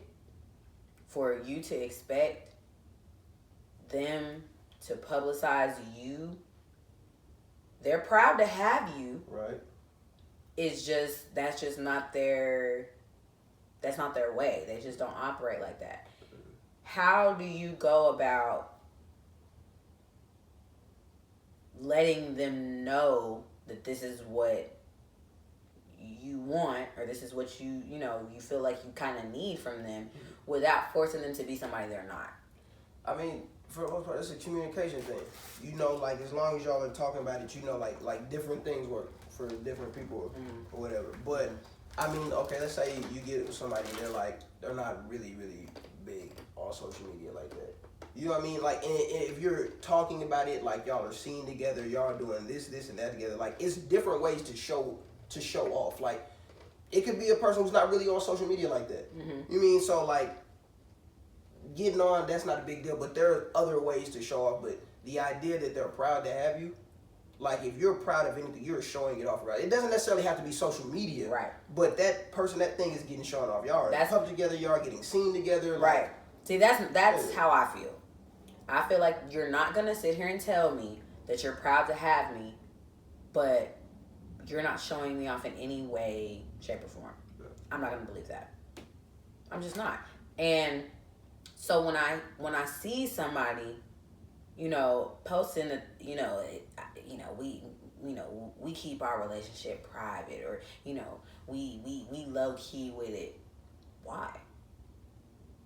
for you to expect them to publicize you? They're proud to have you. Right. That's not their way. They just don't operate like that. How do you go about letting them know that this is what you want, or this is what you feel like you kind of need from them, without forcing them to be somebody they're not? I mean, for the most part, it's a communication thing. As long as y'all are talking about it, like different things work for different people or whatever. But I mean, okay, let's say you get with somebody and they're not really, really big on social media like that. You know what I mean? Like, and if you're talking about it, like y'all are seen together, y'all are doing this and that together. Like, it's different ways to show to show off. Like, it could be a person who's not really on social media like that. Mm-hmm. You mean, so like, getting on, that's not a big deal, but there are other ways to show off. But the idea that they're proud to have you, like, if you're proud of anything, you're showing it off, right? It doesn't necessarily have to be social media. Right. But that person, that thing is getting shown off. Y'all are in pub together, y'all are getting seen together. Right. See, that's how I feel. I feel like you're not going to sit here and tell me that you're proud to have me, but you're not showing me off in any way, shape, or form. I'm not going to believe that. I'm just not. And so when I see somebody, you know, posting, we keep our relationship private, or, you know, we low key with it. Why?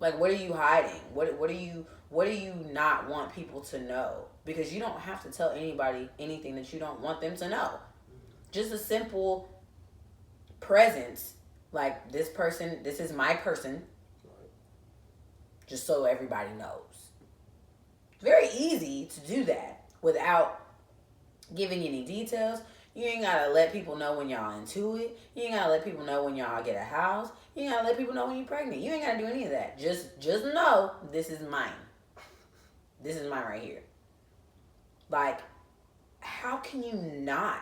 Like, what are you hiding? What do you not want people to know? Because you don't have to tell anybody anything that you don't want them to know. Just a simple presence, like, this is my person, just so everybody knows. It's very easy to do that without giving any details. You ain't gotta let people know when y'all into it. You ain't gotta let people know when y'all get a house. You ain't gotta let people know when you're pregnant. You ain't gotta do any of that. Just know this is mine. This is mine right here. Like, how can you not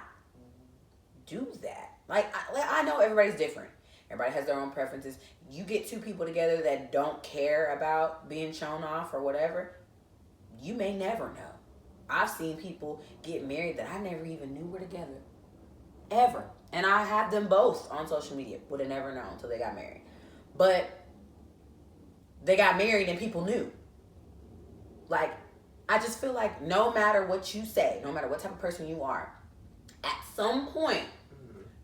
do that? Like, I know everybody's different. Everybody has their own preferences. You get two people together that don't care about being shown off or whatever, you may never know. I've seen people get married that I never even knew were together. Ever. And I have them both on social media. Would have never known until they got married. But they got married and people knew. Like, I just feel like no matter what you say, no matter what type of person you are, at some point,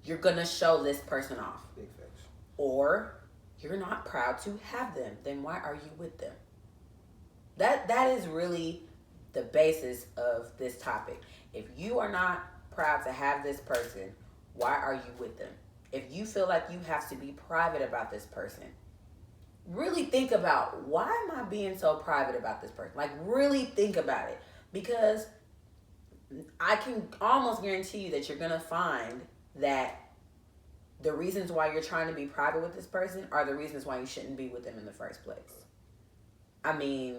you're going to show this person off. Big facts. Or you're not proud to have them. Then why are you with them? That is really the basis of this topic. If you are not proud to have this person, why are you with them? If you feel like you have to be private about this person, really think about, why am I being so private about this person? Like, really think about it. Because I can almost guarantee you that you're going to find that the reasons why you're trying to be private with this person are the reasons why you shouldn't be with them in the first place. I mean,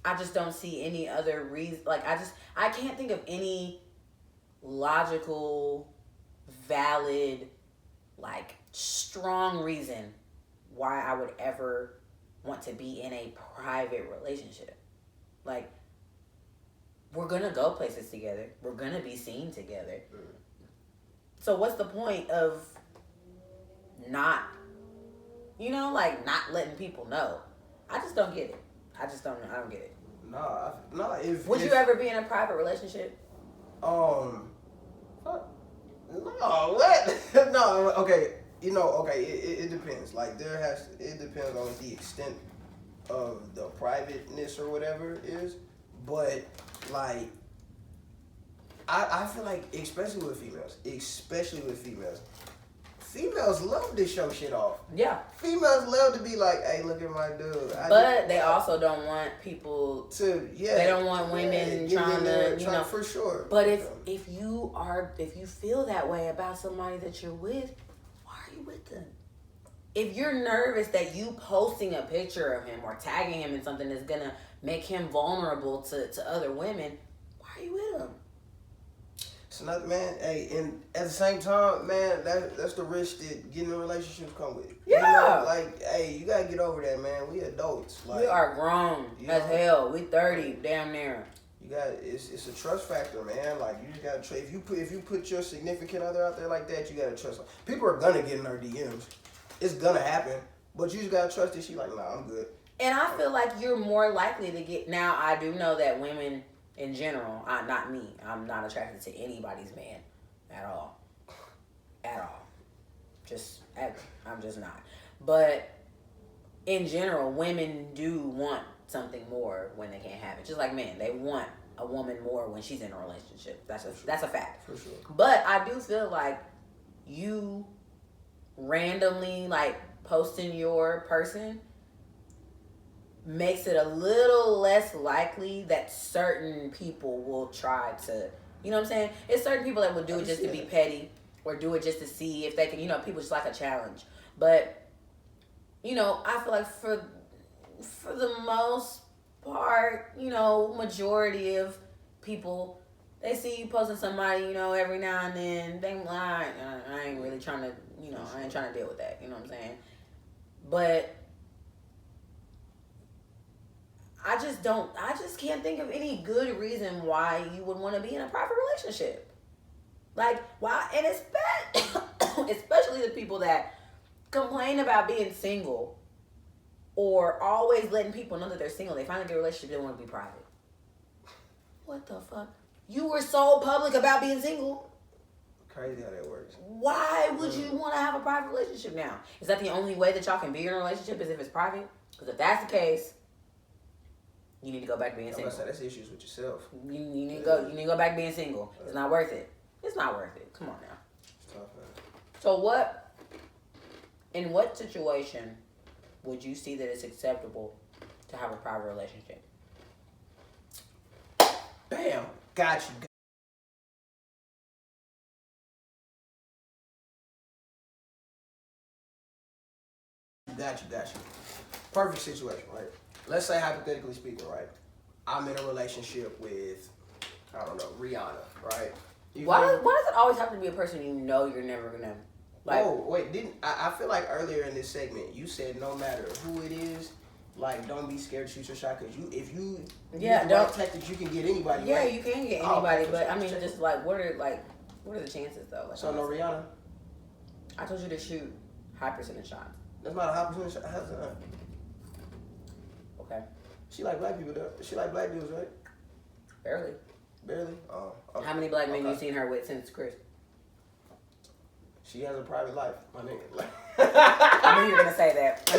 I just don't see any other reason. Like, I can't think of any logical, valid, like, strong reason why I would ever want to be in a private relationship. Like, we're gonna go places together. We're gonna be seen together. So what's the point of not, like, not letting people know? I just don't get it. I don't get it. Would you ever be in a private relationship? No, what? No, okay. It depends. Like, it depends on the extent of the privateness or whatever it is. But, like, I feel like, especially with females, females love to show shit off. Yeah. Females love to be like, hey, look at my dude. But they also don't want people to, they don't want women trying to, for sure. But if you feel that way about somebody that you're with, why are you with them? If you're nervous that you posting a picture of him or tagging him in something that's gonna make him vulnerable to other women, why are you with him? So, man, hey, and at the same time, man, that's the risk that getting in relationships come with. Yeah. Like, hey, you gotta get over that, man. We adults. Like, we are grown as hell. We 30, damn near. It's a trust factor, man. Like, you just gotta trust. If you put your significant other out there like that, you gotta trust them. People are gonna get in their DMs. It's gonna happen, but you just gotta trust that she like, nah, I'm good. And I feel like you're more likely to get. Now, I do know that women, in general, not me. I'm not attracted to anybody's man at all. At all. I'm just not. But in general, women do want something more when they can't have it. Just like men, they want a woman more when she's in a relationship. That's a fact. For sure. But I do feel like you randomly, like, posting your person makes it a little less likely that certain people will try to You know what I'm saying? It's certain people that would do it just to be petty or do it just to see if they can, people just like a challenge. But, I feel like for the most part, majority of people, they see you posting somebody, every now and then, they like, I ain't really trying to, I ain't trying to deal with that. You know what I'm saying? But I just can't think of any good reason why you would want to be in a private relationship. Like, why? And especially the people that complain about being single or always letting people know that they're single. They finally get a relationship, they want to be private. What the fuck? You were so public about being single. Crazy how that works. Why would you want to have a private relationship now? Is that the only way that y'all can be in a relationship is if it's private? Because if that's the case, you need to go back to being single. That's issues with yourself. You need to go back to being single. It's not worth it. It's not worth it. Come on now. It's tough, man. So in what situation would you see that it's acceptable to have a private relationship? Bam. Got you. Got you. Perfect situation, right? Let's say, hypothetically speaking, right? I'm in a relationship with, I don't know, Rihanna, right? Why does it always have to be a person you're never gonna like? Oh, wait, I feel like earlier in this segment you said no matter who it is, like don't be scared to shoot your shot because if you don't tactics you can get anybody. Yeah, right? You can get anybody, but I mean, just like what are the chances though? Like, so no Rihanna. I told you to shoot high percentage shots. That's not a high percentage shot. How's that? Okay. She like black people though. She like black dudes, right? Barely. Oh. Okay. How many black men you seen her with since Chris? She has a private life, my nigga. I knew you were gonna say that.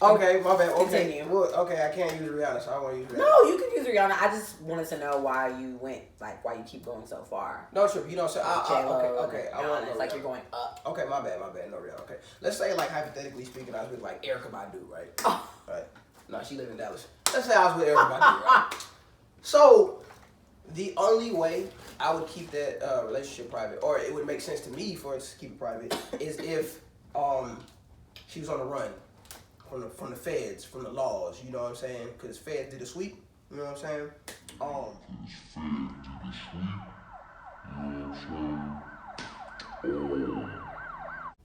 Okay, my bad. Okay. Continue. Well, okay, I can't use Rihanna, so I want to use Rihanna. No, you can use Rihanna. I just wanted to know why you went, like, why you keep going so far. No trip, you don't say. Okay. I want it's like you're going up. Okay, my bad. No Rihanna. Okay, let's say like hypothetically speaking, I was with like Erykah Badu, right? Oh. Right. No, she live in Dallas. Let's say I was with Erykah Badu, right? So the only way I would keep that relationship private, or it would make sense to me for us to keep it private, is if she was on the run from the feds, from the laws. You know what I'm saying? Because feds did a sweep. You know what I'm saying?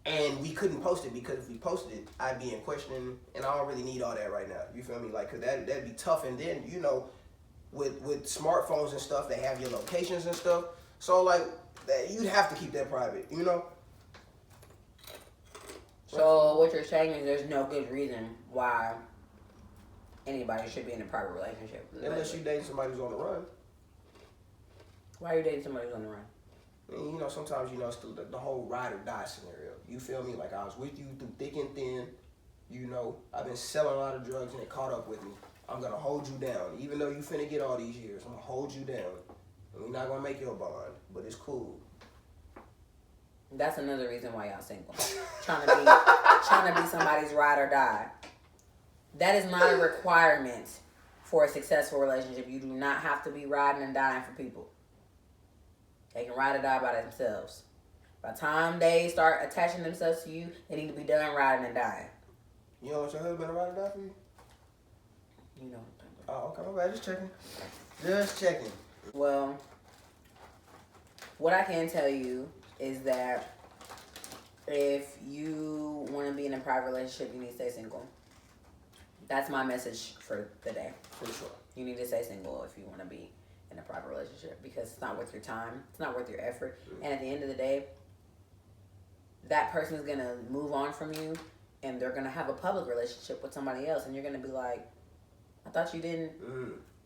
And we couldn't post it because if we posted it, I'd be in question, and I don't really need all that right now. You feel me? Like, cause that'd be tough. And then with smartphones and stuff, they have your locations and stuff. So like, you'd have to keep that private. So what you're saying is there's no good reason why anybody should be in a private relationship. Unless you dating somebody who's on the run. Why are you dating somebody who's on the run? I mean, sometimes, it's the whole ride or die scenario. You feel me? Like, I was with you through thick and thin. I've been selling a lot of drugs and it caught up with me. I'm going to hold you down. Even though you finna get all these years, I'm going to hold you down. And we're not going to make you a bond, but it's cool. That's another reason why y'all single. trying to be somebody's ride or die. That is not a requirement for a successful relationship. You do not have to be riding and dying for people. They can ride or die by themselves. By the time they start attaching themselves to you, they need to be done riding and dying. You don't want your husband to ride or die for you? You know. Oh, okay, my bad. Just checking. Well, what I can tell you is that if you want to be in a private relationship, you need to stay single. That's my message for the day. For sure. You need to stay single if you want to be in a private relationship because it's not worth your time. It's not worth your effort. And at the end of the day, that person is going to move on from you and they're going to have a public relationship with somebody else. And you're going to be like, I thought you didn't.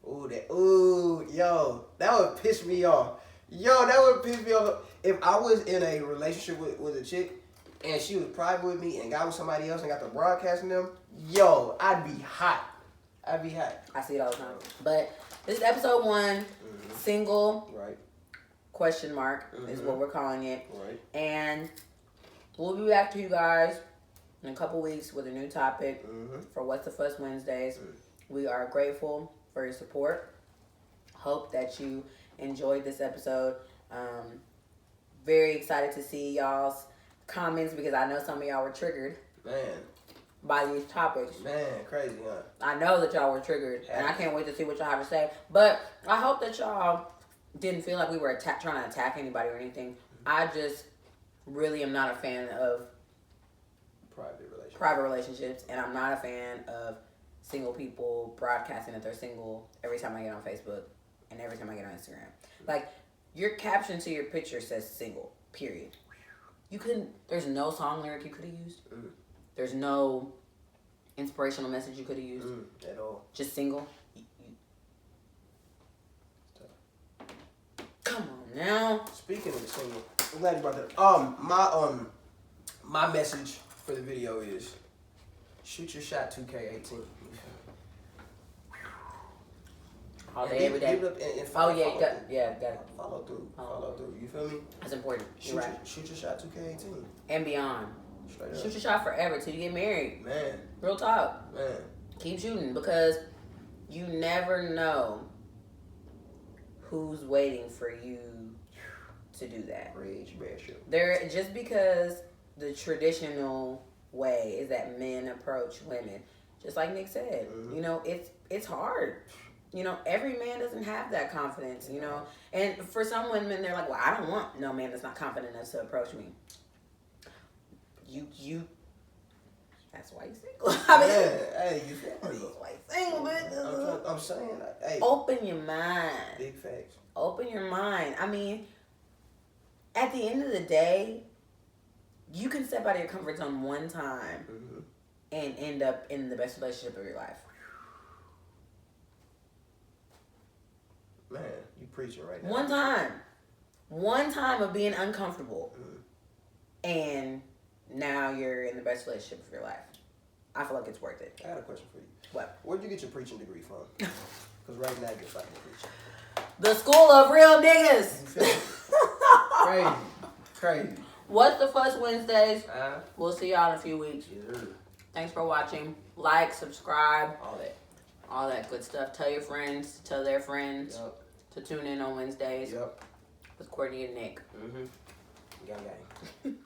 Yo, that would piss me off. If I was in a relationship with a chick and she was private with me and got with somebody else and got to broadcasting them, yo, I'd be hot. I see it all the time. But this is episode 1, single, right? question mark is what we're calling it. Right. And we'll be back to you guys in a couple weeks with a new topic for What's the Fuss Wednesdays. We are grateful for your support. Hope that you enjoyed this episode. Very excited to see y'all's comments because I know some of y'all were triggered Man, by these topics. man, crazy, huh? I know that y'all were triggered, and I can't wait to see what y'all have to say. But I hope that y'all didn't feel like we were trying to attack anybody or anything. I just really am not a fan of private relationships, and I'm not a fan of single people broadcasting that they're single every time I get on Facebook and every time I get on Instagram. Like, your caption to your picture says single, period. You couldn't, there's no song lyric you could have used. There's no inspirational message you could have used. At all. Just single. Come on now. Speaking of the single, I'm glad you brought that up. My message for the video is shoot your shot 2K18. All day, every day. Oh yeah, you got it. Follow through. You feel me? That's important. You're right. Shoot your shot 2K18. And beyond. Straight up. Shoot your shot forever till you get married. Man. Real talk. Man. Keep shooting because you never know who's waiting for you to do that. Just because the traditional way is that men approach women, just like Nick said, you know, it's hard. You know, every man doesn't have that confidence, you know. And for some women, they're like, well, I don't want no man that's not confident enough to approach me. You that's why you single. I mean, hey, you feel me? That's why you single, bitch. I'm saying, hey. Open your mind. Big facts. Open your mind. I mean, at the end of the day, you can step out of your comfort zone one time and end up in the best relationship of your life. Man, you preaching right now. One time of being uncomfortable, and now you're in the best relationship of your life. I feel like it's worth it. I got a question for you. What? Where'd you get your preaching degree from? Because right now you're fucking preaching. The School of Real Niggas. Crazy. What's the Fuss Wednesdays? We'll see y'all in a few weeks. Thanks for watching. Like, subscribe. All that good stuff. Tell your friends. Tell their friends to tune in on Wednesdays with Courtney and Nick. Gang.